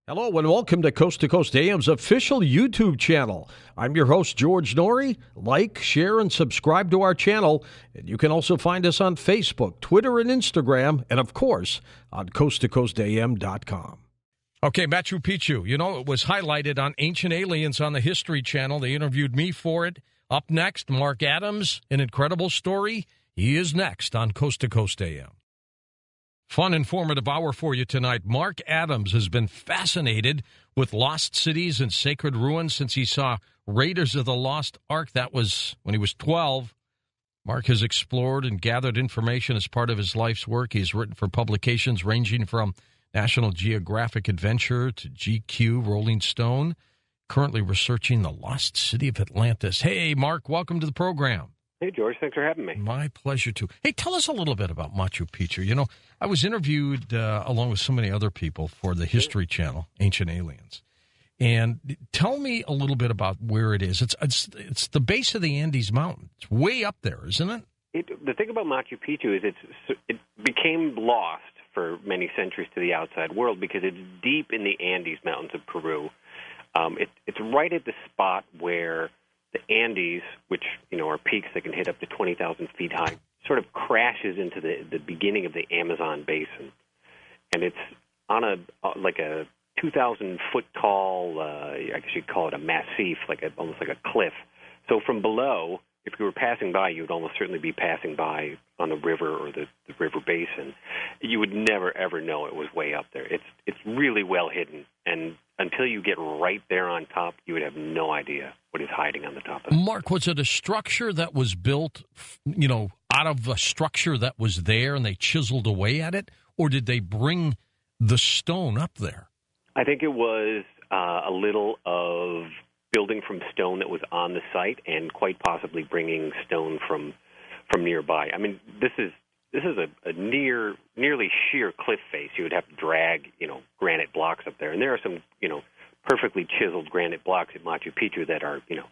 Hello and welcome to Coast AM's official YouTube channel. I'm your host, George Norrie. Like, share, and subscribe to our channel. And you can also find us on Facebook, Twitter, and Instagram, and of course, on coasttocoastam.com. Okay, Machu Picchu. You know, it was highlighted on Ancient Aliens on the History Channel. They interviewed me for it. Up next, Mark Adams, an incredible story. He is next on Coast to Coast AM. Fun, informative hour for you tonight. Mark Adams has been fascinated with lost cities and sacred ruins since he saw Raiders of the Lost Ark. That was when he was 12. Mark has explored and gathered information as part of his life's work. He's written for publications ranging from National Geographic Adventure to GQ, Rolling Stone. Currently researching the lost city of Atlantis. Hey, Mark, welcome to the program. Hey, George. Thanks for having me. My pleasure, too. Hey, tell us a little bit about Machu Picchu. You know, I was interviewed along with so many other people for the History Channel, Ancient Aliens. And tell me a little bit about where it is. It's the base of the Andes Mountains. It's way up there, isn't it? The thing about Machu Picchu is it became lost for many centuries to the outside world because it's deep in the Andes Mountains of Peru. It's right at the spot where the Andes, which, you know, are peaks that can hit up to 20,000 feet high, sort of crashes into the beginning of the Amazon basin. And it's on a 2,000-foot tall, I guess you'd call it a massif, almost like a cliff. So from below, if you were passing by, you would almost certainly be passing by on the river or the river basin. You would never, ever know it was way up there. It's really well hidden, and until you get right there on top, you would have no idea what is hiding on the top of it. Mark, was it a structure that was built, you know, out of a structure that was there and they chiseled away at it, or did they bring the stone up there? I think it was a little of building from stone that was on the site and quite possibly bringing stone from nearby. I mean, this is a nearly sheer cliff face. You would have to drag, you know, granite blocks up there. And there are some, you know, perfectly chiseled granite blocks at Machu Picchu that are, you know,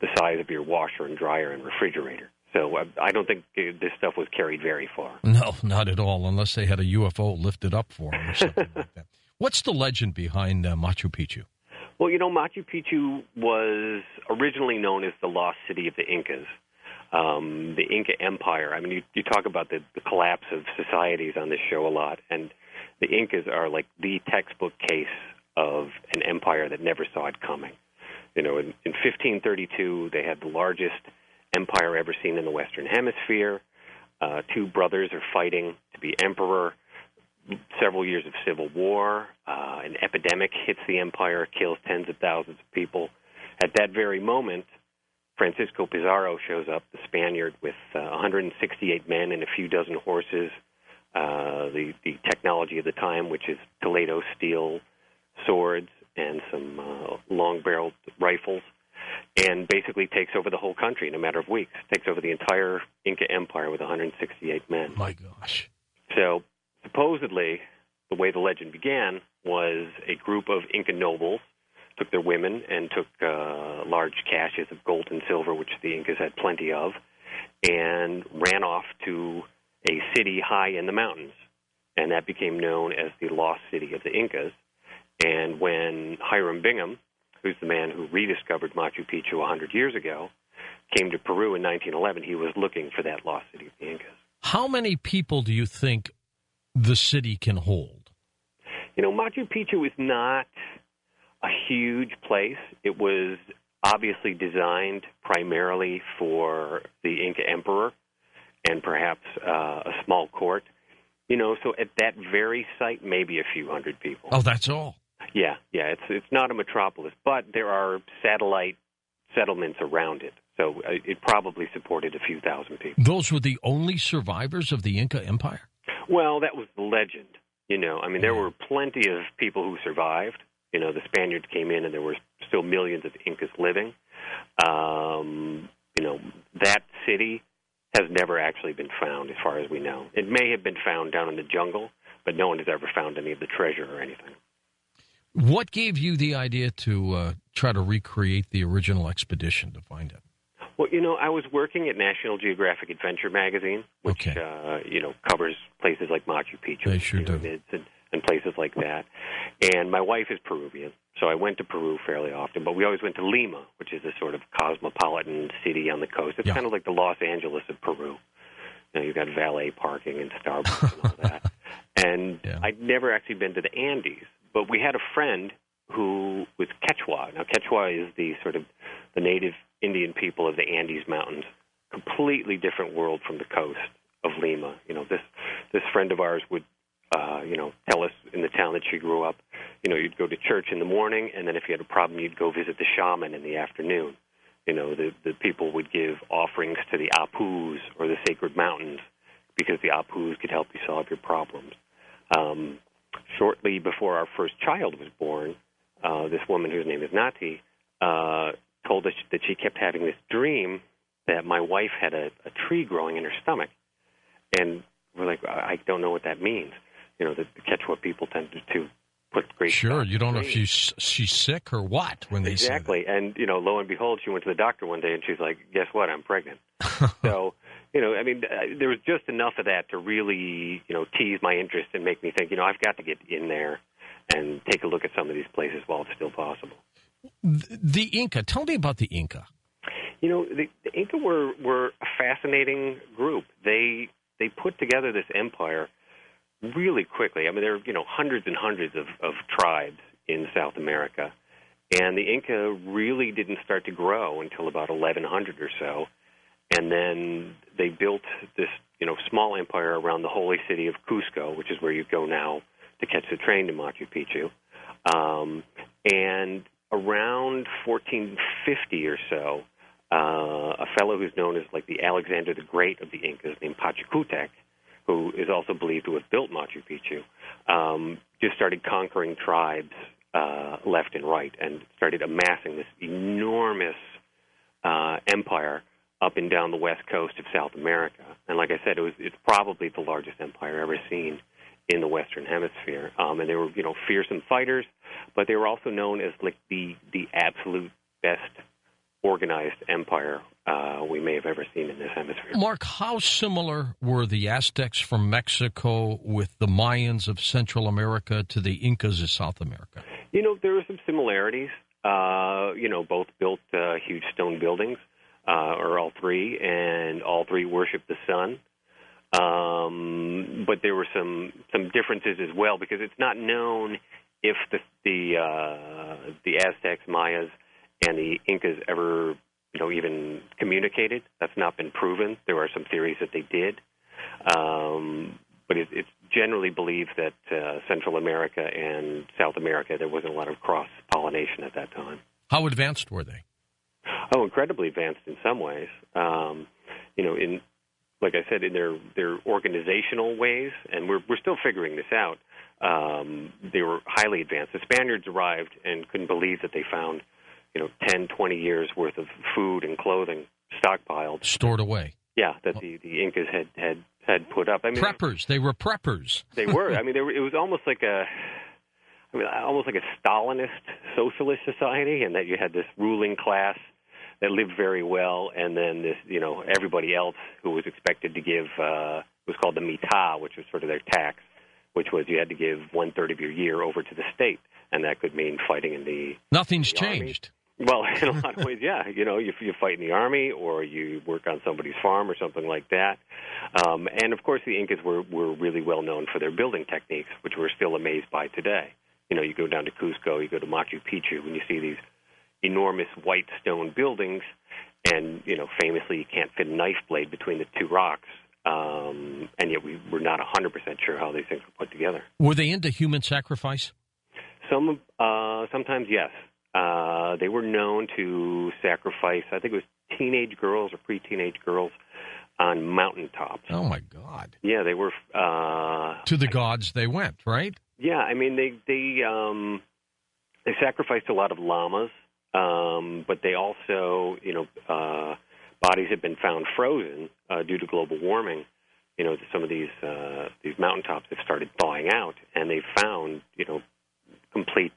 the size of your washer and dryer and refrigerator. So I don't think this stuff was carried very far. No, not at all, unless they had a UFO lifted up for them or something like that. What's the legend behind Machu Picchu? Well, you know, Machu Picchu was originally known as the lost city of the Incas. The Inca Empire. I mean, you talk about the collapse of societies on this show a lot, and the Incas are like the textbook case of an empire that never saw it coming. You know, in 1532, they had the largest empire ever seen in the Western Hemisphere. Two brothers are fighting to be emperor. Several years of civil war. An epidemic hits the empire, kills tens of thousands of people. At that very moment, Francisco Pizarro shows up, the Spaniard, with 168 men and a few dozen horses, the technology of the time, which is Toledo steel swords and some long-barreled rifles, and basically takes over the whole country in a matter of weeks, takes over the entire Inca Empire with 168 men. My gosh. So supposedly, the way the legend began was a group of Inca nobles took their women and took large caches of gold and silver, which the Incas had plenty of, and ran off to a city high in the mountains. And that became known as the lost city of the Incas. And when Hiram Bingham, who's the man who rediscovered Machu Picchu 100 years ago, came to Peru in 1911, he was looking for that lost city of the Incas. How many people do you think the city can hold? You know, Machu Picchu is not a huge place. It was obviously designed primarily for the Inca emperor and perhaps a small court. You know, so at that very site, maybe a few hundred people. Oh, that's all? Yeah. It's not a metropolis, but there are satellite settlements around it. So it probably supported a few thousand people. Those were the only survivors of the Inca Empire? Well, that was the legend. You know, I mean, there were plenty of people who survived. You know, the Spaniards came in and there were still millions of Incas living. You know, that city has never actually been found as far as we know. It may have been found down in the jungle, but no one has ever found any of the treasure or anything. What gave you the idea to try to recreate the original expedition to find it? Well, you know, I was working at National Geographic Adventure magazine, which, you know, covers places like Machu Picchu. They sure do. And and places like that. And my wife is Peruvian, so I went to Peru fairly often. But we always went to Lima, which is a sort of cosmopolitan city on the coast. It's kind of like the Los Angeles of Peru. You know, you've got valet parking and Starbucks and all that. And I'd never actually been to the Andes, but we had a friend who was Quechua. Now, Quechua is the sort of the native Indian people of the Andes Mountains, completely different world from the coast of Lima. You know, this friend of ours would, tell us in the town that she grew up, you know, you'd go to church in the morning, and then if you had a problem, you'd go visit the shaman in the afternoon. You know, the people would give offerings to the Apus or the sacred mountains because the Apus could help you solve your problems. Shortly before our first child was born, this woman whose name is Nati told us that she kept having this dream that my wife had a tree growing in her stomach. And we're like, I don't know what that means. You know, the Quechua people tend to put great... Sure, you don't know if she's sick or what when they say that. Exactly. And, you know, lo and behold, she went to the doctor one day and she's like, guess what, I'm pregnant. So, you know, I mean, there was just enough of that to really, you know, tease my interest and make me think, you know, I've got to get in there and take a look at some of these places while it's still possible. The Inca, tell me about the Inca. You know, the Inca were a fascinating group. They put together this empire really quickly. I mean, there are, you know, hundreds and hundreds of tribes in South America, and the Inca really didn't start to grow until about 1100 or so, and then they built this, you know, small empire around the holy city of Cusco, which is where you go now to catch the train to Machu Picchu, and around 1450 or so, a fellow who's known as like the Alexander the Great of the Incas named Pachacutec, who is also believed to have built Machu Picchu, just started conquering tribes left and right and started amassing this enormous empire up and down the west coast of South America. And like I said, it's probably the largest empire ever seen in the Western Hemisphere. And they were, you know, fearsome fighters, but they were also known as like the absolute best organized empire we may have ever seen in this hemisphere. Mark, how similar were the Aztecs from Mexico with the Mayans of Central America to the Incas of South America? You know, there are some similarities. You know, both built huge stone buildings, or all three, and all three worshiped the sun. But there were some differences as well, because it's not known if the Aztecs, Mayas, and the Incas ever, you know, even communicated. That's not been proven. There are some theories that they did. But it's generally believed that Central America and South America, there wasn't a lot of cross-pollination at that time. How advanced were they? Oh, incredibly advanced in some ways. You know, in, like I said, in their organizational ways, and we're still figuring this out, they were highly advanced. The Spaniards arrived and couldn't believe that they found, you know, 10, 20 years worth of food and clothing stockpiled. Stored away. Yeah, that the Incas had put up. I mean, preppers. They were preppers. They were. I mean, it was almost like almost like a Stalinist socialist society, and that you had this ruling class that lived very well, and then this, you know, everybody else who was expected to give was called the mitad, which was sort of their tax, which was you had to give 1/3 of your year over to the state, and that could mean fighting in the Nothing's the changed. Well, in a lot of ways, yeah. You know, you fight in the army, or you work on somebody's farm or something like that. And, of course, the Incas were really well known for their building techniques, which we're still amazed by today. You know, you go down to Cusco, you go to Machu Picchu, and you see these enormous white stone buildings, and, you know, famously you can't fit a knife blade between the two rocks, and yet we're not 100% sure how these things were put together. Were they into human sacrifice? Sometimes, yes. They were known to sacrifice, I think it was teenage girls or pre-teenage girls on mountaintops. Oh, my God. Yeah, they were... to the gods they went, right? Yeah, I mean, they sacrificed a lot of llamas, but they also, you know, bodies have been found frozen due to global warming. You know, some of these mountaintops have started thawing out, and they found, you know, complete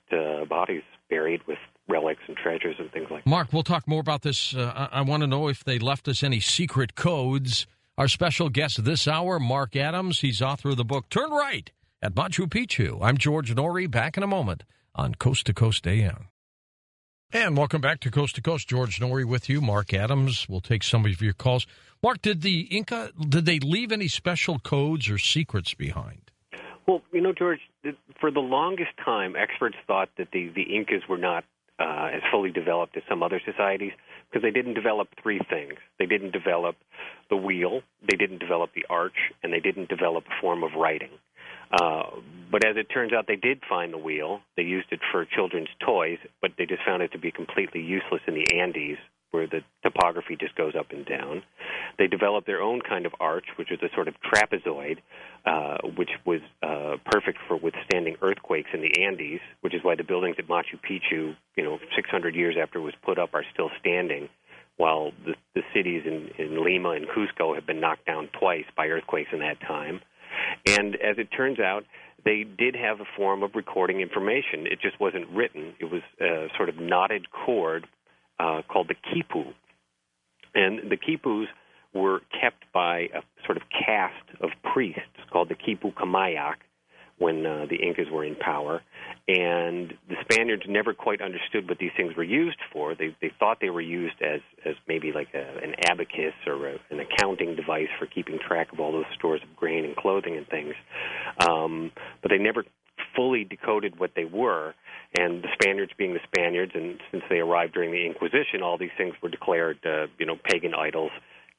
bodies buried with relics and treasures and things like that. Mark, we'll talk more about this. I want to know if they left us any secret codes. Our special guest this hour, Mark Adams, he's author of the book Turn Right at Machu Picchu. I'm George Norrie, back in a moment on Coast to Coast AM. And welcome back to Coast. George Norrie with you. Mark Adams will take some of your calls. Mark, did the Inca, did they leave any special codes or secrets behind? Well, George, for the longest time, experts thought that the Incas were not as fully developed as some other societies because they didn't develop three things. They didn't develop the wheel, they didn't develop the arch, and they didn't develop a form of writing. But as it turns out, they did find the wheel. They used it for children's toys, but they just found it to be completely useless in the Andes, where the topography just goes up and down. They developed their own kind of arch, which was a sort of trapezoid, which was perfect for withstanding earthquakes in the Andes, which is why the buildings at Machu Picchu, 600 years after it was put up, are still standing, while the cities in Lima and Cusco have been knocked down twice by earthquakes in that time. And as it turns out, they did have a form of recording information. It just wasn't written. It was a sort of knotted cord called the quipu. And the quipus were kept by a sort of caste of priests called the Quipu Camayac when the Incas were in power. And the Spaniards never quite understood what these things were used for. They thought they were used as maybe like an abacus or an accounting device for keeping track of all those stores of grain and clothing and things. But they never fully decoded what they were. And the Spaniards being the Spaniards, and since they arrived during the Inquisition, all these things were declared, pagan idols,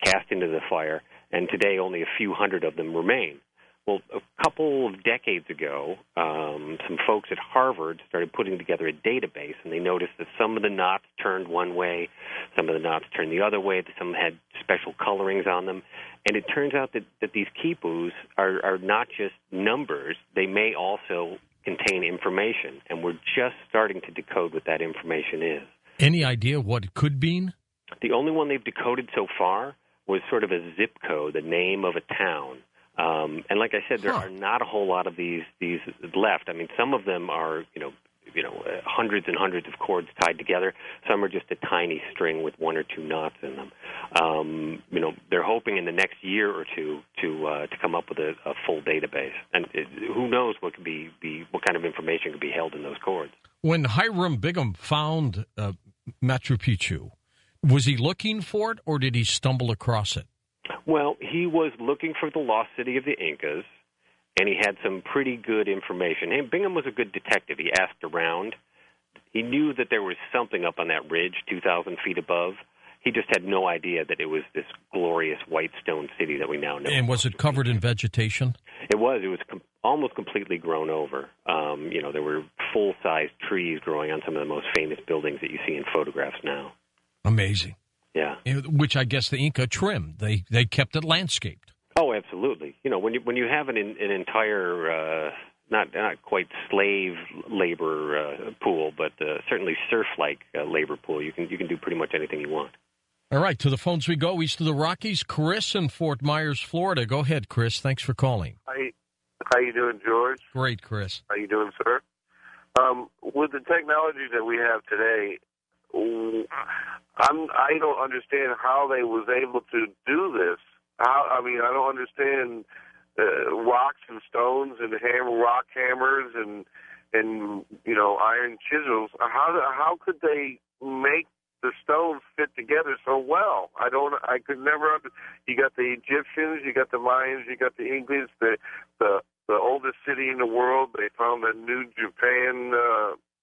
cast into the fire. And today only a few hundred of them remain. Well, a couple of decades ago, some folks at Harvard started putting together a database, and they noticed that some of the knots turned one way, some of the knots turned the other way, that some had special colorings on them. And it turns out that these quipus are not just numbers. They may also contain information, and we're just starting to decode what that information is. Any idea what it could mean? The only one they've decoded so far was sort of a zip code, the name of a town. And like I said, there are not a whole lot of these left. I mean, some of them are, hundreds and hundreds of cords tied together. Some are just a tiny string with one or two knots in them. They're hoping in the next year or two to come up with a full database. And who knows what kind of information could be held in those cords. When Hiram Bingham found Machu Picchu, was he looking for it, or did he stumble across it? Well, he was looking for the lost city of the Incas, and he had some pretty good information. And Bingham was a good detective. He asked around. He knew that there was something up on that ridge 2,000 feet above. He just had no idea that it was this glorious white stone city that we now know. And was it covered in vegetation? It was. It was almost completely grown over. There were full-sized trees growing on some of the most famous buildings that you see in photographs now. Amazing. Yeah. Which I guess the Inca trimmed. They kept it landscaped. Oh, absolutely. When you have an entire not quite slave labor pool, but certainly serf-like labor pool, you can do pretty much anything you want. All right, to the phones we go. East of the Rockies, Chris in Fort Myers, Florida. Go ahead, Chris. Thanks for calling. Hi. How you doing, George? Great, Chris. How you doing, sir? With the technology that we have today, I don't understand how they was able to do this. I don't understand rocks and stones and rock hammers and iron chisels. How could they make the stones fit together so well? I could never. You got the Egyptians, you got the Mayans, you got the Incas, the oldest city in the world. They found a New Japan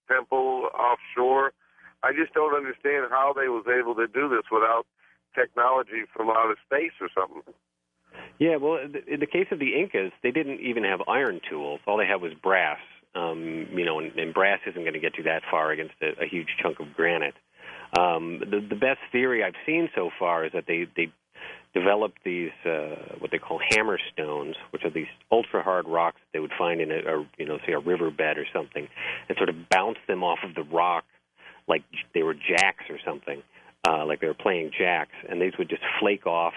temple offshore. I just don't understand how they was able to do this without technology from outer space or something. Yeah, well, in the case of the Incas, they didn't even have iron tools. All they had was brass. And brass isn't going to get you that far against a huge chunk of granite. The best theory I've seen so far is that they developed these what they call hammer stones, which are these ultra hard rocks that they would find in say a riverbed or something, and sort of bounce them off of the rock like they were jacks or something, like they were playing jacks, and these would just flake off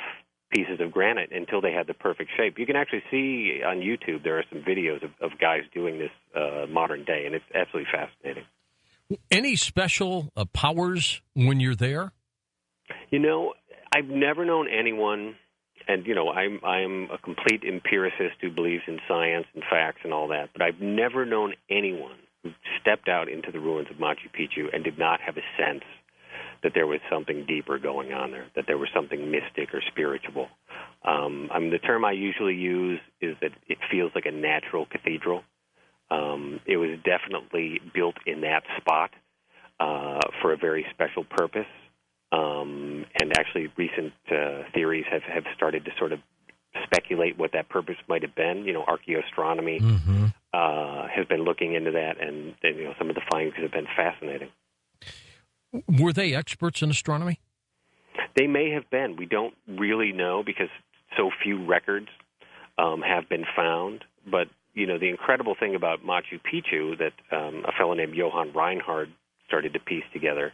pieces of granite until they had the perfect shape. You can actually see on YouTube, there are some videos of guys doing this modern day, and it's absolutely fascinating. Any special powers when you're there? I've never known anyone And I'm a complete empiricist who believes in science and facts and all that, but I've never known anyone who stepped out into the ruins of Machu Picchu and did not have a sense that there was something deeper going on there, that there was something mystic or spiritual. The term I usually use is that it feels like a natural cathedral. It was definitely built in that spot for a very special purpose. And actually, recent theories have started to sort of speculate what that purpose might have been. Archaeoastronomy has been looking into that, and some of the findings have been fascinating. Were they experts in astronomy? They may have been. We don't really know because so few records have been found. But, the incredible thing about Machu Picchu that a fellow named Johann Reinhard started to piece together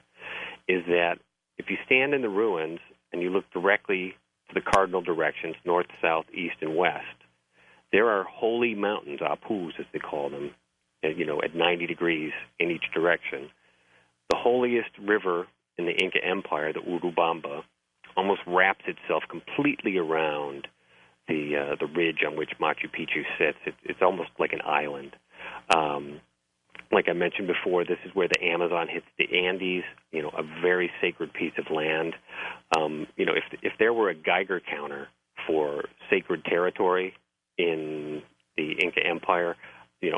is that if you stand in the ruins and you look directly to the cardinal directions, north, south, east, and west, there are holy mountains, apus as they call them, at 90 degrees in each direction. The holiest river in the Inca Empire, the Urubamba, almost wraps itself completely around the ridge on which Machu Picchu sits. It's almost like an island. Like I mentioned before, this is where the Amazon hits the Andes, a very sacred piece of land. If there were a Geiger counter for sacred territory in the Inca Empire, the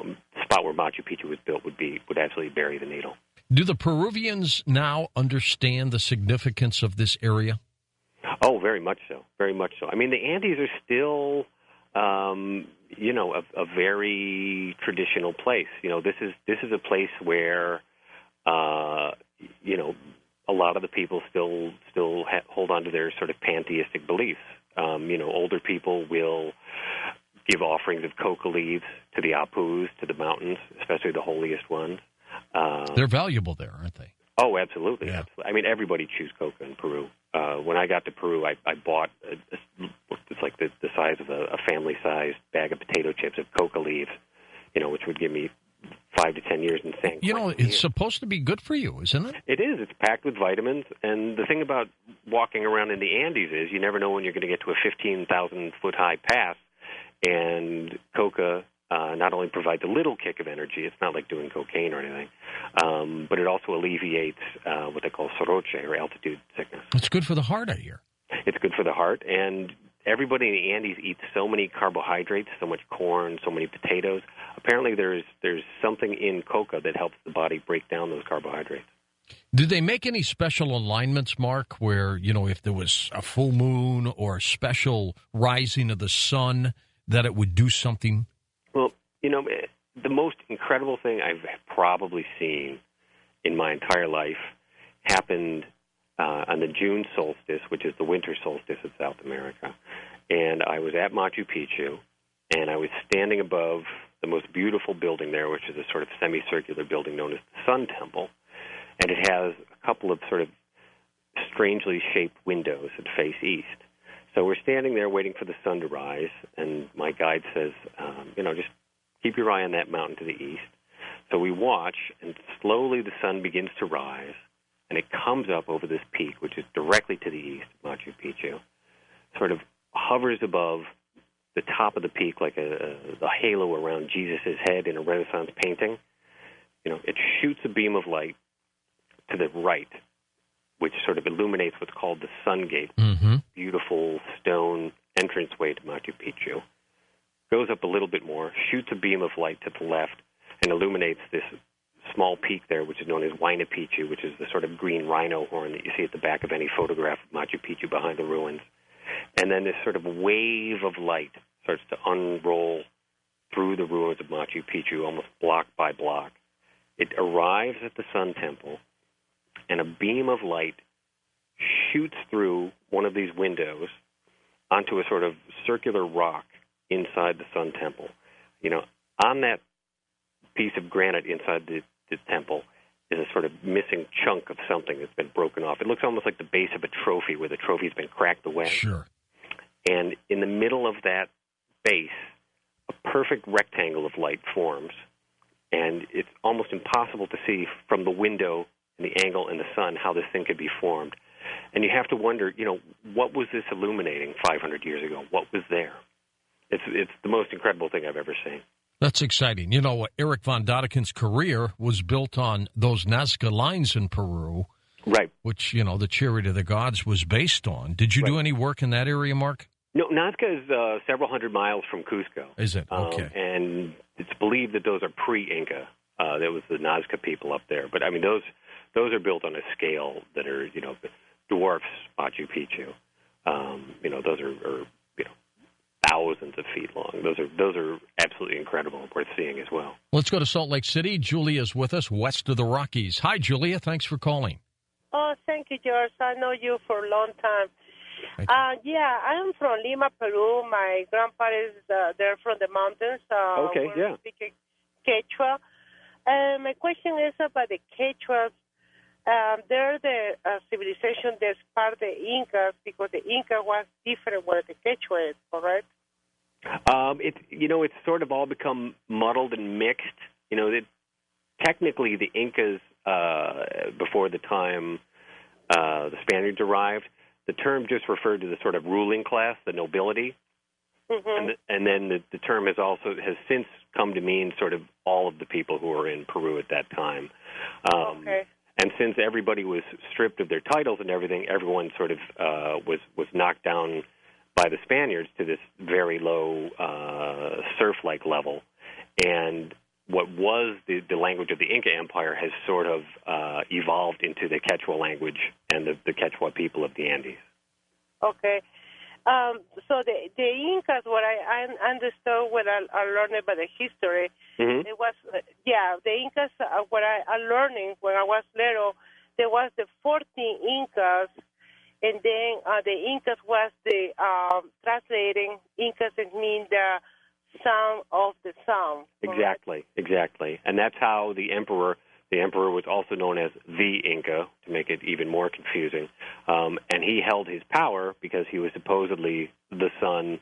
spot where Machu Picchu was built would absolutely bury the needle. Do the Peruvians now understand the significance of this area? Oh, very much so. Very much so. I mean, the Andes are still, a very traditional place. This is a place where, a lot of the people still hold on to their sort of pantheistic beliefs. Older people will give offerings of coca leaves to the apus, to the mountains, especially the holiest ones. They're valuable there, aren't they? Oh, absolutely. Yeah. Absolutely. I mean, everybody chews coca in Peru. When I got to Peru, I bought it's like the size of a family-sized bag of potato chips of coca leaves, which would give me 5 to 10 years in San Quentin. It's supposed to be good for you, isn't it? It is. It's packed with vitamins. And the thing about walking around in the Andes is you never know when you're going to get to a 15,000-foot-high pass. And coca not only provides a little kick of energy, it's not like doing cocaine or anything, but it also alleviates what they call soroche, or altitude sickness. It's good for the heart, I hear. It's good for the heart, and everybody in the Andes eats so many carbohydrates, so much corn, so many potatoes. Apparently there's something in coca that helps the body break down those carbohydrates. Do they make any special alignments, Mark, where, if there was a full moon or a special rising of the sun, that it would do something? Well, the most incredible thing I've probably seen in my entire life happened on the June solstice, which is the winter solstice of South America. And I was at Machu Picchu, and I was standing above the most beautiful building there, which is a sort of semicircular building known as the Sun Temple. And it has a couple of sort of strangely shaped windows that face east. So we're standing there waiting for the sun to rise, and my guide says, just keep your eye on that mountain to the east. So we watch, and slowly the sun begins to rise, and it comes up over this peak, which is directly to the east of Machu Picchu, sort of hovers above the top of the peak like a halo around Jesus' head in a Renaissance painting. It shoots a beam of light to the right, which sort of illuminates what's called the Sun Gate, beautiful stone entranceway to Machu Picchu. Goes up a little bit more, shoots a beam of light to the left, and illuminates this small peak there, which is known as Huayna Picchu, which is the sort of green rhino horn that you see at the back of any photograph of Machu Picchu behind the ruins. And then this sort of wave of light starts to unroll through the ruins of Machu Picchu, almost block by block. It arrives at the Sun Temple, and a beam of light shoots through one of these windows onto a sort of circular rock inside the Sun Temple. On that piece of granite inside the temple is a sort of missing chunk of something that's been broken off. It looks almost like the base of a trophy where the trophy's been cracked away. Sure. And in the middle of that base, a perfect rectangle of light forms, and it's almost impossible to see from the window and the angle in the sun how this thing could be formed. And you have to wonder, what was this illuminating 500 years ago? What was there? It's the most incredible thing I've ever seen. That's exciting. Eric von Daniken's career was built on those Nazca lines in Peru, right? Which, the Chariot of the Gods was based on. Did you do any work in that area, Mark? No, Nazca is several hundred miles from Cusco. Is it? Okay. And it's believed that those are pre-Inca. That was the Nazca people up there. But, I mean, those are built on a scale that are, dwarfs Machu Picchu. Those are thousands of feet long. Those are absolutely incredible, worth seeing as well. Let's go to Salt Lake City. Julia's with us, west of the Rockies. Hi, Julia. Thanks for calling. Oh, thank you, George. I know you for a long time. Yeah, I'm from Lima, Peru. My grandparents, they're from the mountains. We're speaking Quechua. My question is about the Quechuas. They're the civilization that's part of the Incas, because the Inca was different where the Quechua is, correct? It's sort of all become muddled and mixed. Technically the Incas, before the time the Spaniards arrived, the term just referred to the sort of ruling class, the nobility. Mm-hmm. And then the term has since come to mean sort of all of the people who were in Peru at that time. Okay. And since everybody was stripped of their titles and everything, everyone sort of was knocked down by the Spaniards to this very low serf-like level. And what was the language of the Inca Empire has sort of evolved into the Quechua language and the Quechua people of the Andes. Okay. So the Incas, what I understood when I learned about the history, mm-hmm. it was, the Incas, what I learning when I was little, there was the 14 Incas, and then the Incas was the, translating, Incas, it means the son of the sun. Exactly. And that's how the emperor was also known as the Inca, to make it even more confusing. And he held his power because he was supposedly the son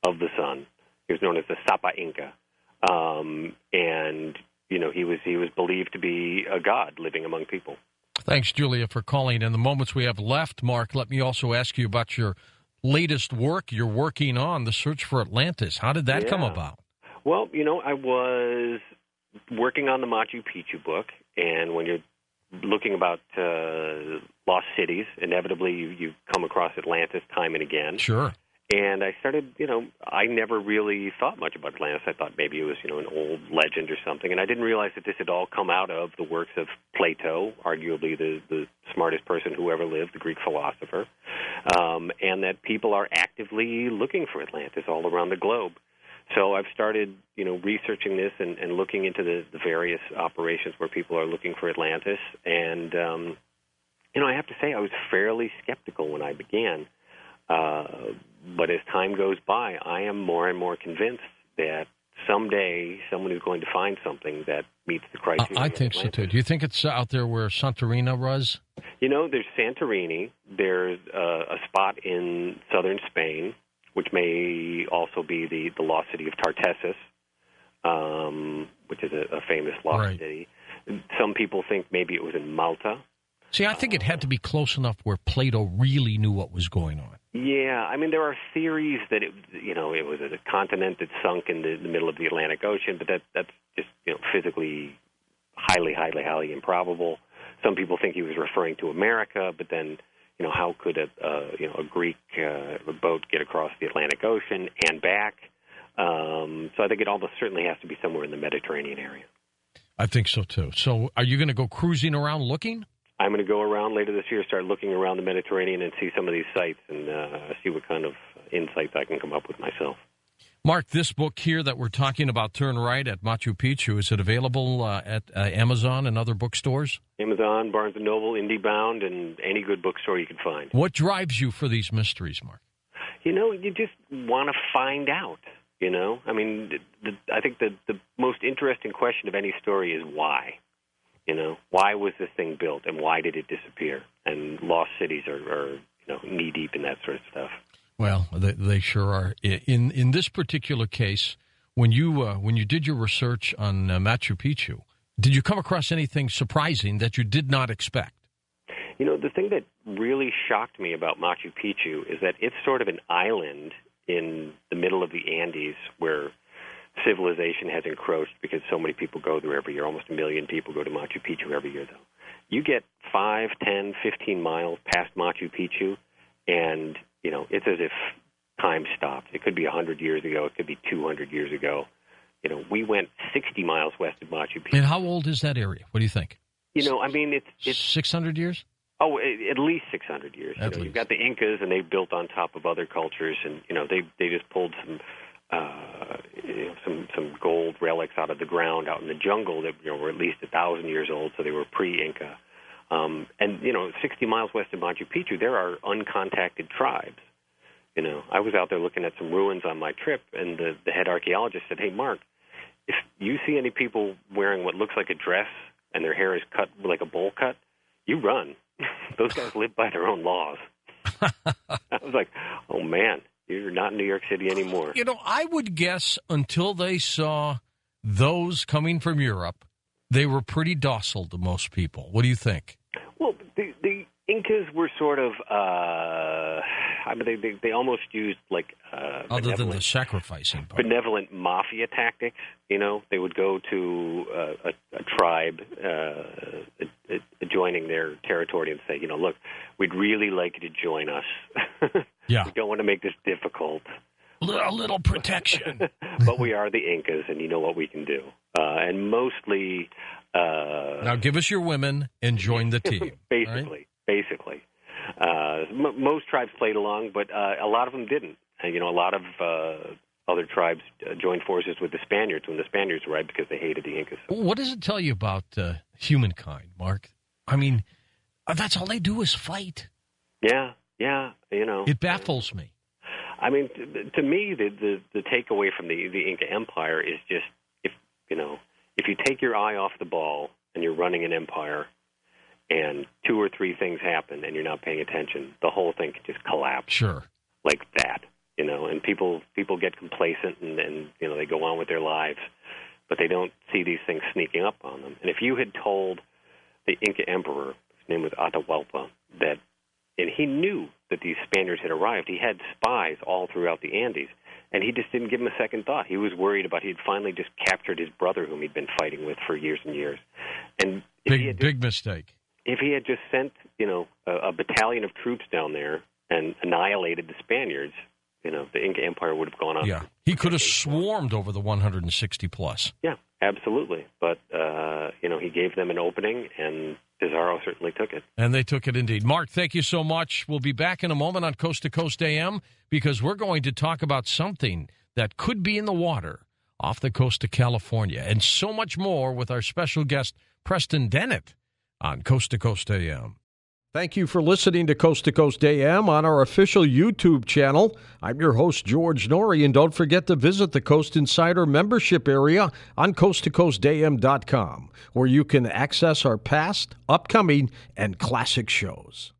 of the sun. He was known as the Sapa Inca. And, he was believed to be a god living among people. Thanks, Julia, for calling. In the moments we have left, Mark, let me also ask you about your latest work you're working on, The Search for Atlantis. How did that come about? Well, I was working on the Machu Picchu book, and when you're looking about lost cities, inevitably you come across Atlantis time and again. Sure. And I started, I never really thought much about Atlantis. I thought maybe it was, an old legend or something. And I didn't realize that this had all come out of the works of Plato, arguably the smartest person who ever lived, the Greek philosopher, and that people are actively looking for Atlantis all around the globe. So I've started, researching this and looking into the various operations where people are looking for Atlantis. And, I have to say I was fairly skeptical when I began. But as time goes by, I am more and more convinced that someday someone is going to find something that meets the criteria. I think so, too. Do you think it's out there where Santorini was? There's Santorini. There's a spot in southern Spain, which may also be the lost city of Tartessus, which is a famous lost city. Some people think maybe it was in Malta. See, I think it had to be close enough where Plato really knew what was going on. Yeah, I mean, there are theories that it was a continent that sunk in the middle of the Atlantic Ocean, but that's just physically highly improbable. Some people think he was referring to America, but then how could a Greek boat get across the Atlantic Ocean and back? So I think it almost certainly has to be somewhere in the Mediterranean area. I think so too. So are you going to go cruising around looking? I'm going to go around later this year, start looking around the Mediterranean and see some of these sites and see what kind of insights I can come up with myself. Mark, this book here that we're talking about, Turn Right at Machu Picchu, is it available at Amazon and other bookstores? Amazon, Barnes & Noble, IndieBound, and any good bookstore you can find. What drives you for these mysteries, Mark? You just want to find out, I mean, I think the most interesting question of any story is why. Why was this thing built and why did it disappear? And lost cities are knee-deep in that sort of stuff. Well, they sure are. In this particular case, when you did your research on Machu Picchu, did you come across anything surprising that you did not expect? The thing that really shocked me about Machu Picchu is that it's sort of an island in the middle of the Andes where civilization has encroached because so many people go there every year. Almost 1 million people go to Machu Picchu every year, though. You get 5, 10, 15 miles past Machu Picchu, and, it's as if time stopped. It could be 100 years ago. It could be 200 years ago. We went 60 miles west of Machu Picchu. And how old is that area? What do you think? It's 600 years? Oh, at least 600 years. You've got the Incas, and they built on top of other cultures, and they just pulled some gold relics out of the ground out in the jungle that were at least 1,000 years old, so they were pre-Inca. And 60 miles west of Machu Picchu, there are uncontacted tribes. I was out there looking at some ruins on my trip, and the head archaeologist said, "Hey, Mark, if you see any people wearing what looks like a dress and their hair is cut like a bowl cut, you run. Those guys live by their own laws." I was like, oh, man, you're not in New York City anymore. I would guess until they saw those coming from Europe, they were pretty docile to most people. What do you think? Well, the Incas were sort of, they almost used like other than the sacrificing part. Benevolent mafia tactics. They would go to a tribe adjoining their territory and say, look, we'd really like you to join us. Yeah. We don't want to make this difficult. A little protection. But we are the Incas, and you know what we can do. And mostly... now give us your women and join the team. Basically. Most tribes played along, but a lot of them didn't. And, a lot of other tribes joined forces with the Spaniards when the Spaniards arrived because they hated the Incas. What does it tell you about humankind, Mark? I mean, that's all they do is fight. Yeah, It baffles me. I mean, to me, the takeaway from the Inca Empire is just if you take your eye off the ball and you're running an empire, and 2 or 3 things happen and you're not paying attention, the whole thing can just collapse. Sure, like that, And people get complacent and they go on with their lives, but they don't see these things sneaking up on them. And if you had told the Inca emperor, his name was Atahualpa, and he knew that these Spaniards had arrived. He had spies all throughout the Andes, and he just didn't give him a second thought. He was worried about he'd finally just captured his brother, whom he'd been fighting with for years and years. And big mistake. If he had just sent, a battalion of troops down there and annihilated the Spaniards, the Inca Empire would have gone on. Yeah, he could have swarmed over the 160 plus. Yeah, absolutely. But, he gave them an opening, and Pizarro certainly took it. And they took it indeed. Mark, thank you so much. We'll be back in a moment on Coast to Coast AM because we're going to talk about something that could be in the water off the coast of California and so much more with our special guest, Preston Dennett, on Coast to Coast AM. Thank you for listening to Coast AM on our official YouTube channel. I'm your host, George Norrie, and don't forget to visit the Coast Insider membership area on coasttocoastam.com, where you can access our past, upcoming, and classic shows.